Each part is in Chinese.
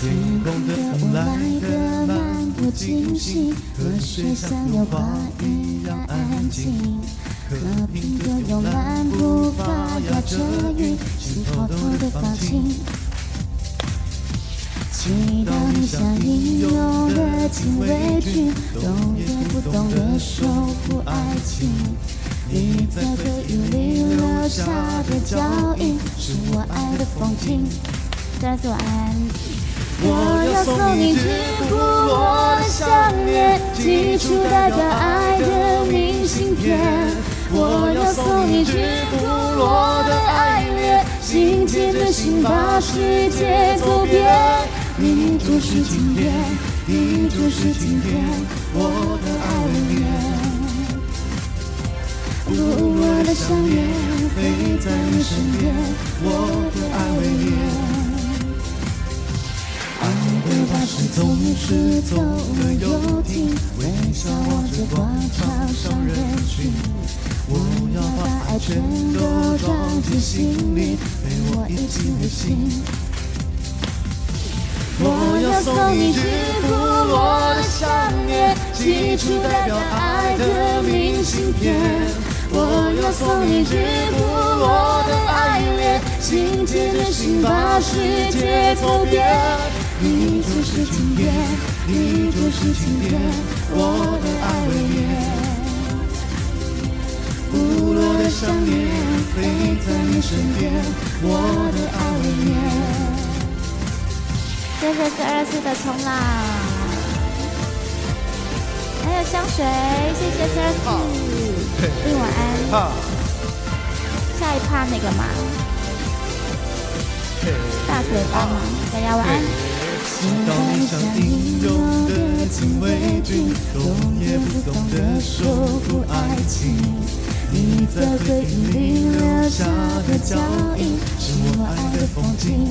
天空的雾来得漫不经心，河水像油画一样安静。和平的慵懒步伐压着云，心偷偷的放晴。祈祷你像英勇的禁卫军，懂也不懂得守护爱情。你在回忆里留下的脚印，是我爱的风景。再次晚安。我要送你直不落的想念，寄出代表爱的明信片。我要送你直不落的爱恋，心贴着心把世界走遍。你就是今天，你就是今天，我的爱恋。我的想念飞在你身边，我的爱恋。爱的巴士总是走了又停，微笑望着广场上人群。我要把爱全都装进心里，陪我一起旅行。我要送你直不落的想念，寄出代表爱的明信片。我要送你直不落的爱恋，心贴着心把世界走遍。你就是今天，你就是今天，我的爱恋。不落的想念飞在你身边，我的爱恋。谢谢424的冲浪，还有香水，谢谢424。对，晚安。下一趴那个嘛，大嘴巴吗？大家晚安。祈祷你像英勇的禁卫军，懂也不懂得守护爱情。你在回忆里留下的脚印，是我爱的风景。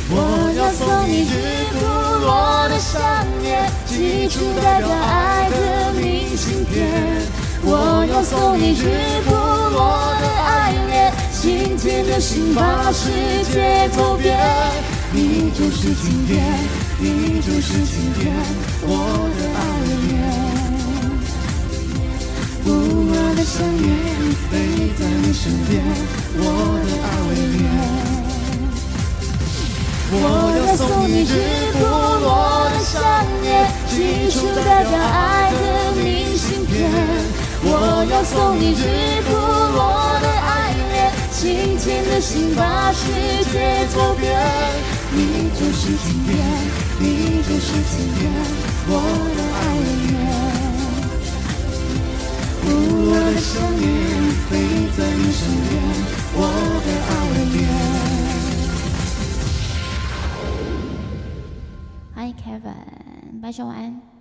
我要送你直不落的想念，寄出代表爱的明信片。我要送你直不落的爱恋，心贴着心把世界走遍。你就是今天，你就是今天，我的爱恋。不落的想念飞在你身边，我的爱恋。我要送你直不落的想念，寄出代表爱的明信片。我要送你直不落的爱恋，心牵着心把世界走遍。你就是今天，你就是今天，我的爱恋。不落的想念飞在你身边，我的爱恋。欢迎 Kevin，白熊晚安。